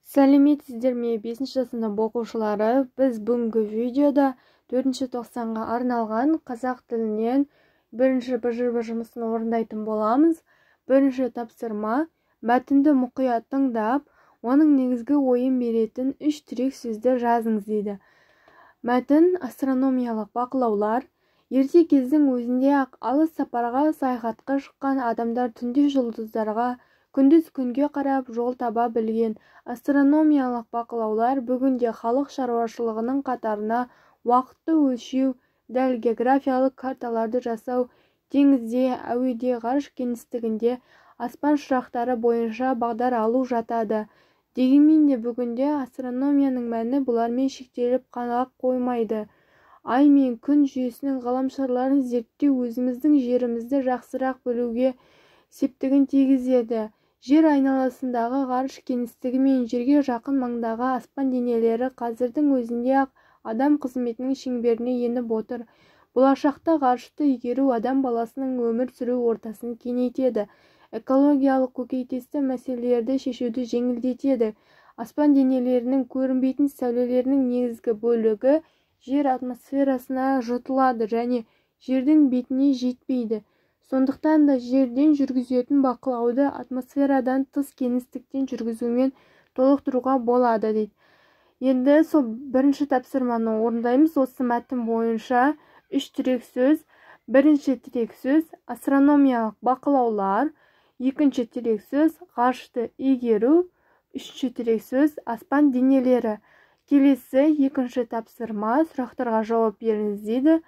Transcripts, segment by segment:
Сәлеметсіздер ме 5-ші сынып оқушылары? Біз бүгінгі видеода 4-ші тоқсанға арналған қазақ тілінен бірінші БЖБ жұмысын орындайтын боламыз. Бірінші тапсырма: мәтінді мұқият тыңдап, оның негізгі ойын беретін 3 тірек сөзді жазыңыз дейді. Мәтін: астрономиялық бақылаулар. Ерте кездің өзінде-ақ алыс сапарға саяхатқа шыққан адамдар түнде жұлдыздарға, күндіз күнге қарап жол таба білген. Астрономиялық бақылаулар бүгінде халық шаруашылығының қатарына уақытты өлшеу, дәл географиялық карталарды жасау, теңізде, әуеде, ғарыш кеңістігінде, аспан шырақтары бойынша бағдар алу жатады. Дегенмен де бүгінде астрономияның мәні бұлармен шектеліп қана қоймайды. Ай мен күн жүйесінің ғаламшарларын зерттеу өзіміздің жерімізді жақсырақ білуге септігін тигізеді. Жер айналасындағы ғарыш кеңістігі мен жерге жақын маңдағы аспан денелері қазірдің өзінде-ақ адам қызметінің шеңберіне еніп отыр. Болашақта ғарышты игеру адам баласының өмір сүру ортасын кеңейтеді, экологиялық көкейтесті мәселелерді шешуді жеңілдетеді. Аспан денелерінің көрінбейтін сәулелерінің негізгі бөлігі жер атмосферасына жұтылады және жердің бетіне жетпейді. Сондықтан да жерден жүргізетін бақылауды атмосферадан тыс кеңістіктен жүргізумен толықтыруға болады дейді. Енді сол бірінші тапсырманы орындаймыз. Осы мәтін бойынша 3 тірек сөз. Бірінші тірек сөз: астрономиялық бақылаулар. Екінші тірек сөз: ғарышты игеру. Үшінші тірек сөз: аспан денелері. Келесі екінші тапсырма: сұрақтарға жауап беріңіз дейді.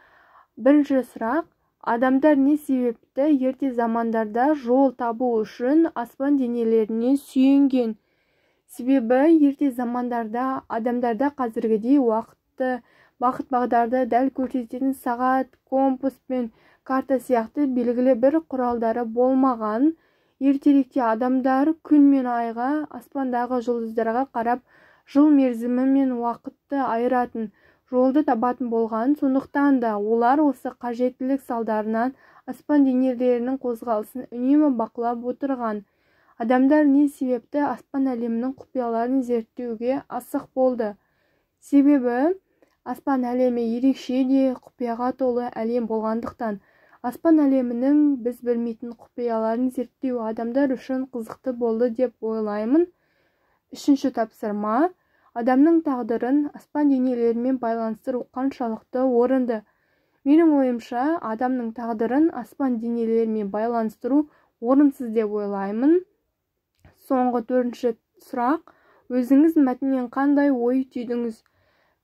Бірінші сұрақ: адамдар не себепті ерте замандарда жол табу үшін аспан денелеріне сүйенген? Себебі ерте замандарда адамдарда қазіргідей уақытты, бағыт-бағдарды дәл көрсететін сағат, компас пен карта сияқты белгілі бір құралдары болмаған. Ертеректе адамдар күн мен айға, аспандағы жұлдыздарға қарап жыл мерзімі мен уақытты айыратын жолды табатын болған. Сондықтан да олар осы қажеттілік салдарынан аспан денелерінің қозғалысын үнемі бақылап отырған. Адамдар не себепті аспан әлемінің құпияларын зерттеуге асық болды? Себебі аспан әлемі ерекше де құпияға толы әлем болғандықтан. Аспан әлемінің біз білмейтін құпияларын зерттеу адамдар үшін қызықты болды деп ойлаймын. Үшінші тапсырма: адамның тағдырын аспан денелерімен байланыстыру қаншалықты орынды? Менің ойымша, адамның тағдырын аспан денелерімен байланыстыру орынсыз деп ойлаймын. Соңғы төртінші сұрақ: өзіңіз мәтіннен қандай ой түйдіңіз?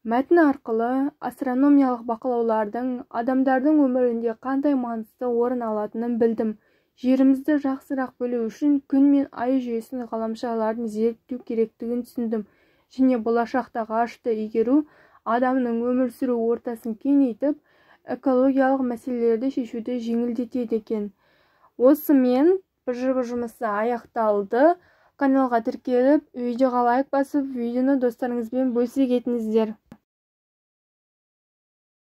Мәтін арқылы астрономиялық бақылаулардың адамдардың өмірінде қандай маңызды орын алатынын білдім. Жерімізді жақсырақ білу үшін күн мен ай жүйесінің ғаламшарларын зерттеу керектігін түсіндім. Және болашақта ғарышты игеру адамның өмір сүру ортасын кеңейтіп, экологиялық мәселелерді шешуді жеңілдетеді екен. Осымен БЖБ жұмысы аяқталды. Каналға тіркеліп, видеоға лайк басып, видеоны достарыңызбен бөлісе кетіңіздер.